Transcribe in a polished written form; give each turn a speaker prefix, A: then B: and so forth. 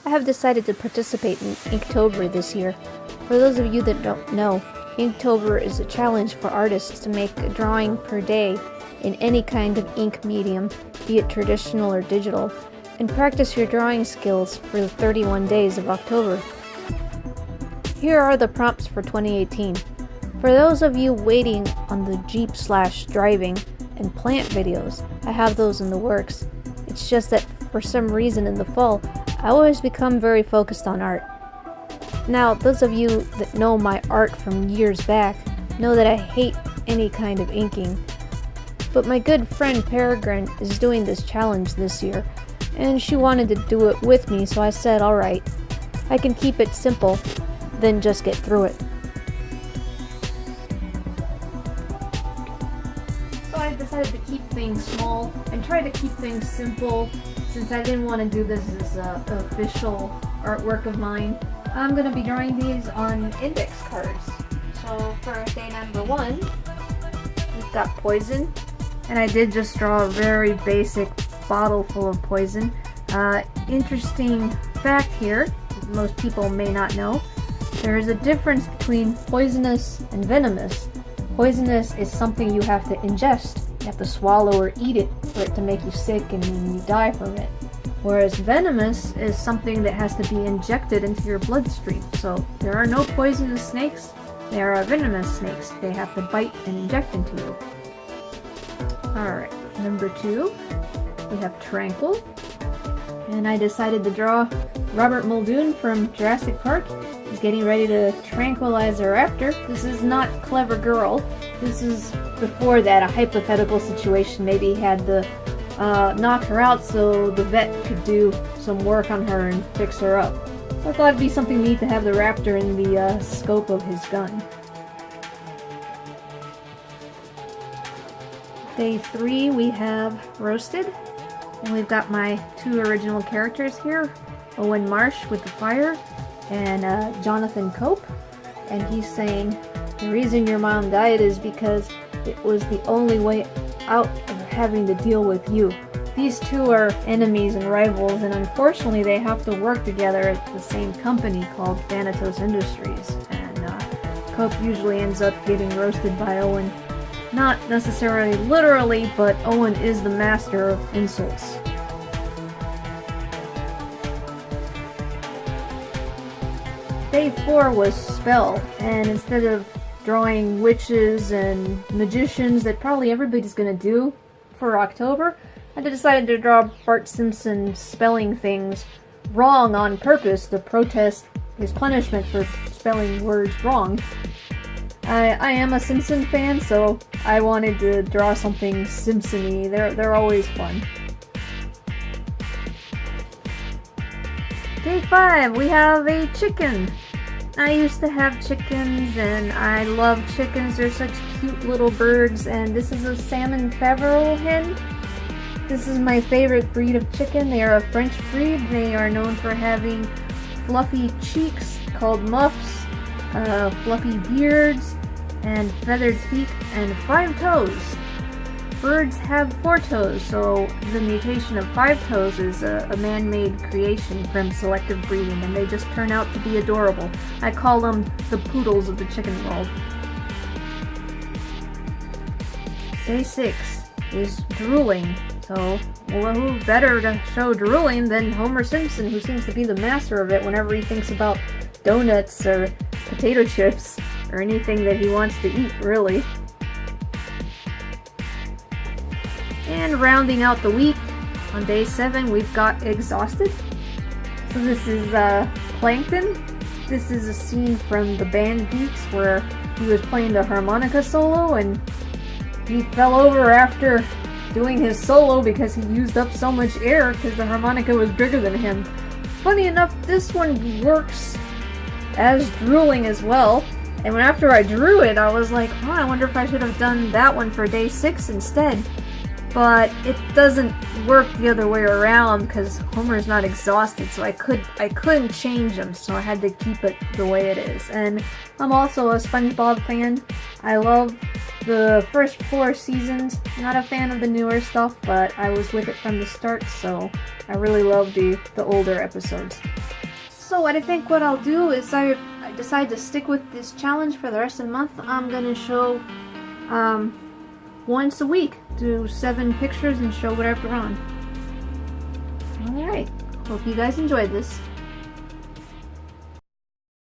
A: I have decided to participate in Inktober this year. For those of you that don't know, Inktober is a challenge for artists to make a drawing per day in any kind of ink medium, be it traditional or digital, and practice your drawing skills for the 31 days of October. Here are the prompts for 2018. For those of you waiting on the Jeep/driving and plant videos, I have those in the works. It's just that for some reason in the fall, I always become very focused on art. Now, those of you that know my art from years back know that I hate any kind of inking. But my good friend Peregrine is doing this challenge this year, and she wanted to do it with me, so I said, alright, I can keep it simple, then just get through it. So I decided to keep things small and try to keep things simple, since I didn't want to do this as an official artwork of mine. I'm going to be drawing these on index cards. So for day number 1, we've got poison. And I did just draw a very basic bottle full of poison. Interesting fact here, most people may not know, there is a difference between poisonous and venomous. Poisonous is something you have to ingest. You have to swallow or eat it for it to make you sick and you die from it. Whereas venomous is something that has to be injected into your bloodstream. So there are no poisonous snakes, there are venomous snakes. They have to bite and inject into you. Alright, number 2, we have Tranquil. And I decided to draw Robert Muldoon from Jurassic Park. He's getting ready to tranquilize a raptor. This is not Clever Girl. This is before that, a hypothetical situation. Maybe he had to knock her out so the vet could do some work on her and fix her up. So I thought it'd be something neat to have the raptor in the scope of his gun. Day 3 we have Roasted, and we've got my 2 original characters here, Owen Marsh with the fire and Jonathan Cope, and he's saying the reason your mom died is because it was the only way out of having to deal with you. These 2 are enemies and rivals, and unfortunately they have to work together at the same company called Thanatos Industries, and Cope usually ends up getting roasted by Owen. Not necessarily literally, but Owen is the master of insults. Day 4 was Spell, and instead of drawing witches and magicians that probably everybody's gonna do for October, I decided to draw Bart Simpson spelling things wrong on purpose to protest his punishment for spelling words wrong. I am a Simpson fan, so I wanted to draw something Simpson-y. They're always fun. Day 5, we have a chicken. I used to have chickens, and I love chickens. They're such cute little birds, and this is a salmon Faverolles hen. This is my favorite breed of chicken. They are a French breed. They are known for having fluffy cheeks called muffs, fluffy beards, and feathered feet, and 5 toes. Birds have 4 toes, so the mutation of 5 toes is a man-made creation from selective breeding, and they just turn out to be adorable. I call them the poodles of the chicken world. Day 6 is drooling. So, well, who better to show drooling than Homer Simpson, who seems to be the master of it whenever he thinks about donuts or potato chips or anything that he wants to eat, really. And rounding out the week, on day 7, we've got Exhausted. So this is Plankton. This is a scene from the band Geeks where he was playing the harmonica solo and he fell over after doing his solo because he used up so much air because the harmonica was bigger than him. Funny enough, this one works as drooling as well. And when after I drew it, I was like, oh, I wonder if I should have done that one for day 6 instead. But it doesn't work the other way around because Homer's not exhausted, so I couldn't change him, so I had to keep it the way it is. And I'm also a SpongeBob fan. I love the first 4 seasons. Not a fan of the newer stuff, but I was with it from the start, so I really love the older episodes. So I think what I'll do is I decide to stick with this challenge for the rest of the month. I'm gonna show once a week, do 7 pictures and show what I've drawn. Alright, hope you guys enjoyed this.